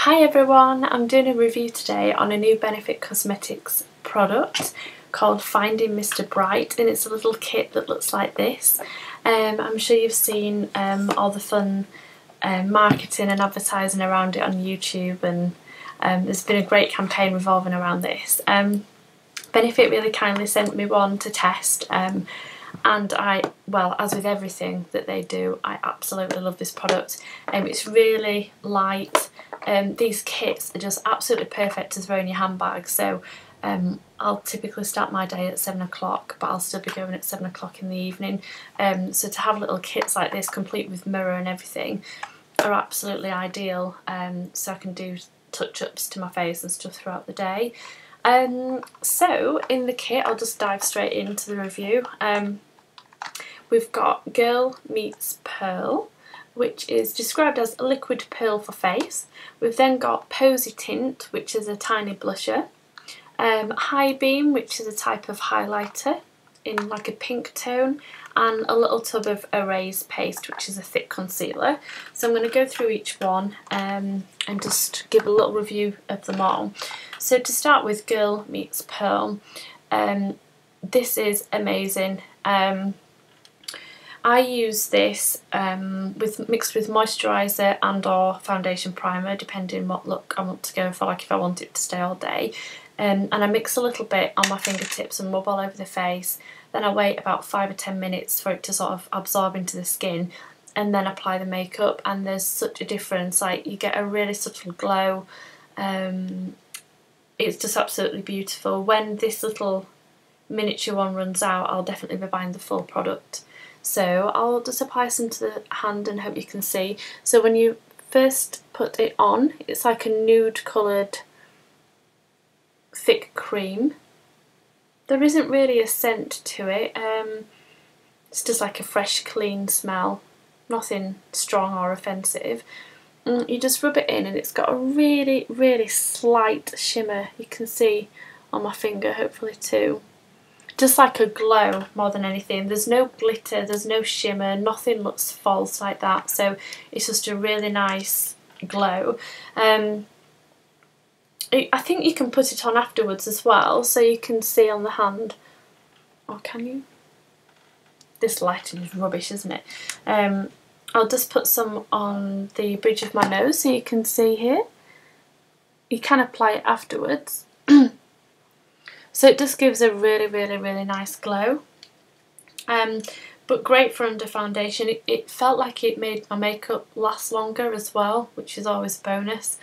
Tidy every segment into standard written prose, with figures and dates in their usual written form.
Hi everyone, I'm doing a review today on a new Benefit Cosmetics product called Finding Mr. Bright, and it's a little kit that looks like this. I'm sure you've seen all the fun marketing and advertising around it on YouTube, and there's been a great campaign revolving around this. Benefit really kindly sent me one to test, and well, as with everything that they do, I absolutely love this product. It's really light. These kits are just absolutely perfect to throw in your handbag, so I'll typically start my day at 7 o'clock, but I'll still be going at 7 o'clock in the evening. So to have little kits like this, complete with mirror and everything, are absolutely ideal, so I can do touch-ups to my face and stuff throughout the day. So in the kit, I'll just dive straight into the review. We've got Girl Meets Pearl, which is described as a liquid pearl for face. We've then got Posy Tint, which is a tiny blusher. High Beam, which is a type of highlighter in like a pink tone, and a little tub of Erase Paste, which is a thick concealer. So I'm going to go through each one and just give a little review of them all. So to start with Girl Meets Pearl, this is amazing. I use this mixed with moisturiser and or foundation primer, depending what look I want to go for, like if I want it to stay all day. And I mix a little bit on my fingertips and rub all over the face. Then I wait about 5 or 10 minutes for it to sort of absorb into the skin, and then apply the makeup, and there's such a difference. Like, you get a really subtle glow. It's just absolutely beautiful. When this little miniature one runs out, I'll definitely be buying the full product. So I'll just apply some to the hand and hope you can see. So when you first put it on, it's like a nude coloured thick cream. There isn't really a scent to it. It's just like a fresh, clean smell. Nothing strong or offensive. You just rub it in, and it's got a really, really slight shimmer. You can see on my finger, hopefully too. Just like a glow more than anything. There's no glitter, there's no shimmer, nothing looks false like that. So it's just a really nice glow. I think you can put it on afterwards as well, so you can see on the hand. Or can you? This lighting is rubbish, isn't it? I'll just put some on the bridge of my nose so you can see here. You can apply it afterwards. So it just gives a really, really, really nice glow. But great for under foundation. It felt like it made my makeup last longer as well, which is always a bonus.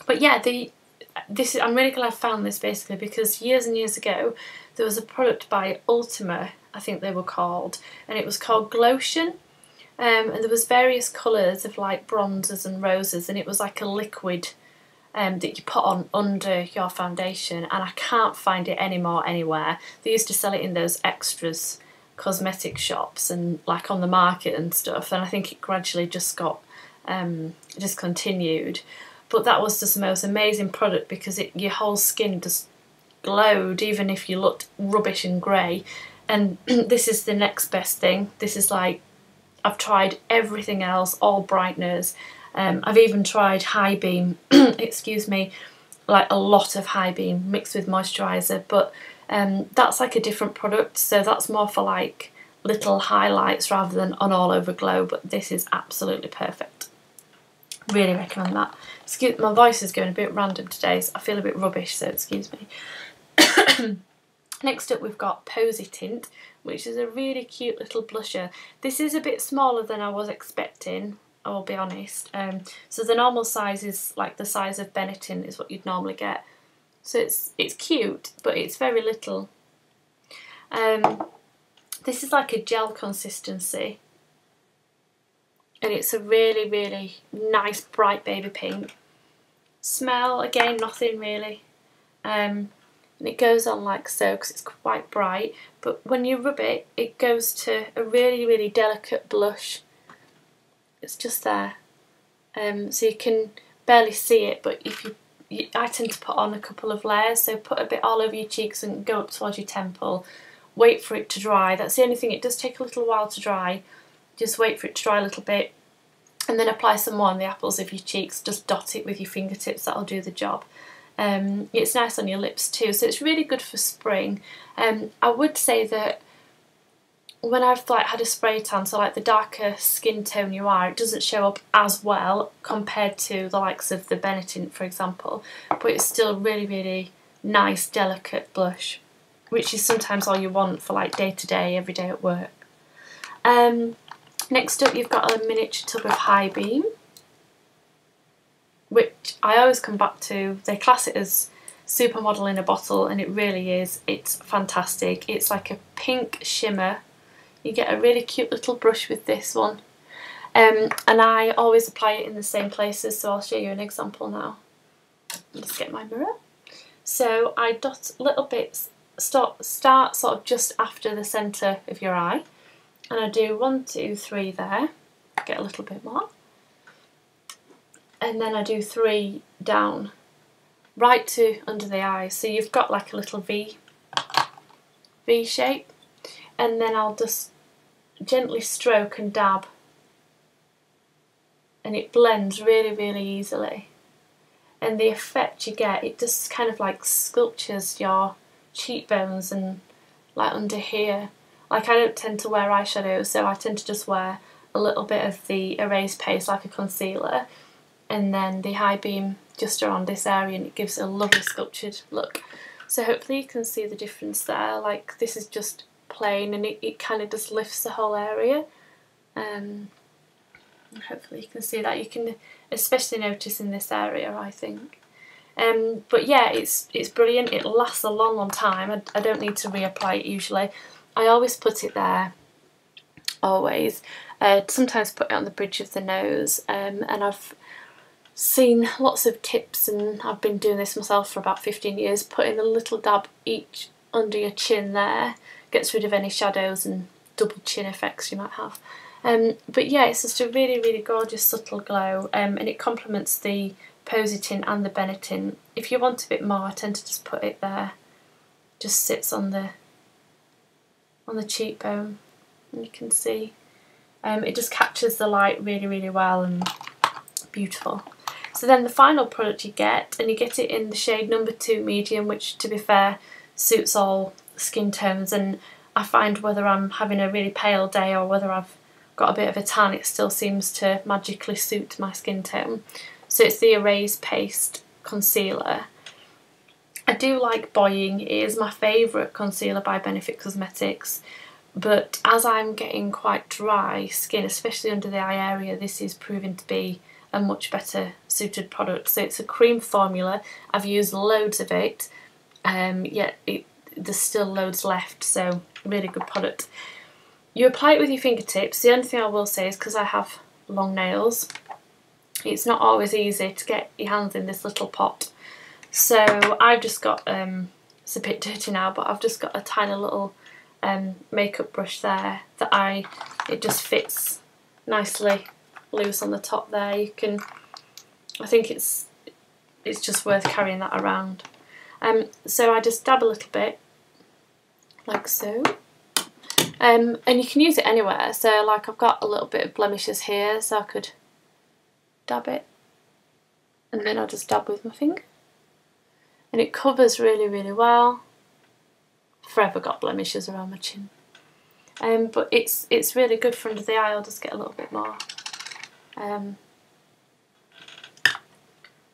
But yeah, I'm really glad I found this, basically, because years and years ago there was a product by Ultima, I think they were called, and it was called Glotion. And there was various colours of like bronzes and roses, and it was like a liquid that you put on under your foundation, and I can't find it anymore anywhere. They used to sell it in those extras cosmetic shops and like on the market and stuff, and I think it gradually just got discontinued. But that was just the most amazing product, because your whole skin just glowed even if you looked rubbish and grey. And this is the next best thing. This is like, I've tried everything else, all brighteners. I've even tried High Beam, excuse me, like a lot of High Beam mixed with moisturiser, but that's like a different product, so that's more for like little highlights rather than an all over glow, but this is absolutely perfect. Really recommend that. Excuse, my voice is going a bit random today, so I feel a bit rubbish, so excuse me. Next up we've got Posy Tint, which is a really cute little blusher. This is a bit smaller than I was expecting, I'll be honest. So the normal size is like the size of Benetton is what you'd normally get. So it's cute, but it's very little. This is like a gel consistency, and it's a really, really nice bright baby pink. Smell, again, nothing really. And it goes on like so, because it's quite bright, but when you rub it, it goes to a really, really delicate blush. It's just there, so you can barely see it, but if I tend to put on a couple of layers, so put a bit all over your cheeks and go up towards your temple. Wait for it to dry. That's the only thing, it does take a little while to dry. Just wait for it to dry a little bit, and then apply some more on the apples of your cheeks. Just dot it with your fingertips, that'll do the job. It's nice on your lips too, so it's really good for spring. I would say that when I've like had a spray tan, so like the darker skin tone you are, it doesn't show up as well compared to the likes of the Benetint, for example, but it's still really, really nice, delicate blush, which is sometimes all you want for like day to day, every day at work. Next up, you've got a miniature tub of High Beam, which I always come back to. They class it as supermodel in a bottle, and it really is. It's fantastic. It's like a pink shimmer. You get a really cute little brush with this one, and I always apply it in the same places, so I'll show you an example now. Let's get my mirror. So I dot little bits, start sort of just after the centre of your eye, and I do 1, 2, 3 there, get a little bit more, and then I do 3 down, right to under the eye, so you've got like a little V shape, and then I'll just gently stroke and dab, and it blends really, really easily. And the effect you get, it just kind of like sculptures your cheekbones and like under here. Like I don't tend to wear eyeshadow, so I tend to just wear a little bit of the erase paste like a concealer, and then the High Beam just around this area, and it gives a lovely sculptured look. So hopefully you can see the difference there. Like this is just plain, and it kind of just lifts the whole area. Hopefully you can see that. You can especially notice in this area, I think. But yeah, it's brilliant. It lasts a long, long time. I don't need to reapply it usually. I always put it there, always. Sometimes put it on the bridge of the nose, and I've seen lots of tips, and I've been doing this myself for about 15 years, putting a little dab each under your chin there, gets rid of any shadows and double chin effects you might have. But yeah, it's just a really, really gorgeous subtle glow, and it complements the Posy tint and the Benetint. If you want a bit more, I tend to just put it there. Just sits on the cheekbone, and you can see it just captures the light really, really well, and beautiful. So then the final product you get, and you get it in the shade number 2 medium, which to be fair suits all skin tones, and I find whether I'm having a really pale day or whether I've got a bit of a tan, it still seems to magically suit my skin tone. So it's the Erase Paste Concealer. I do like Boying. It is my favourite concealer by Benefit Cosmetics, but as I'm getting quite dry skin, especially under the eye area, this is proving to be a much better suited product. So it's a cream formula. I've used loads of it, yet there's still loads left, so really good product. You apply it with your fingertips. The only thing I will say is, because I have long nails, it's not always easy to get your hands in this little pot. So I've just got, it's a bit dirty now, but I've just got a tiny little makeup brush there that it just fits nicely loose on the top there. You can, I think it's just worth carrying that around. So I just dab a little bit, like so. And you can use it anywhere, so like I've got a little bit of blemishes here, so I could dab it, and then I'll just dab with my finger, and it covers really, really well. Forever got blemishes around my chin, but it's really good for under the eye. I'll just get a little bit more.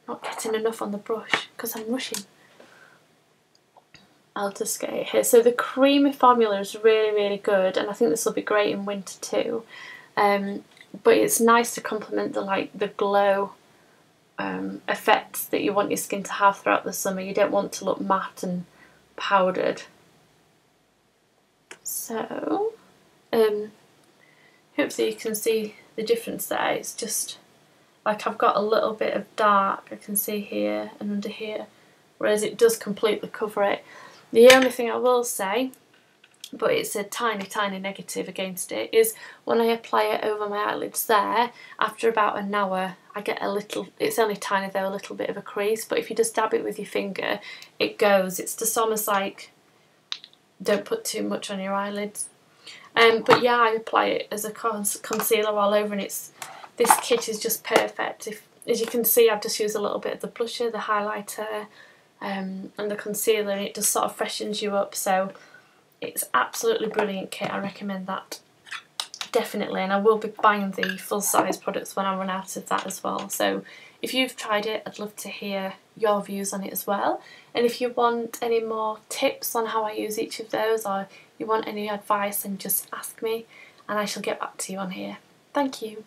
Not getting enough on the brush because I'm rushing. I'll just get it here. So the creamy formula is really, really good, and I think this will be great in winter too. But it's nice to complement the glow effects that you want your skin to have throughout the summer. You don't want to look matte and powdered. So hopefully you can see the difference there. It's just like I've got a little bit of dark I can see here and under here, whereas it does completely cover it. The only thing I will say, but it's a tiny, tiny negative against it, is when I apply it over my eyelids there, after about an hour, I get a little, it's only tiny though, a little bit of a crease, but if you just dab it with your finger, it goes. It's just almost like, don't put too much on your eyelids. But yeah, I apply it as a concealer all over, and this kit is just perfect. As you can see, I've just used a little bit of the blusher, the highlighter, and the concealer, and it just sort of freshens you up. So it's absolutely brilliant kit. I recommend that definitely, and I will be buying the full size products when I run out of that as well. So if you've tried it, I'd love to hear your views on it as well. And if you want any more tips on how I use each of those, or you want any advice, then just ask me and I shall get back to you on here. Thank you.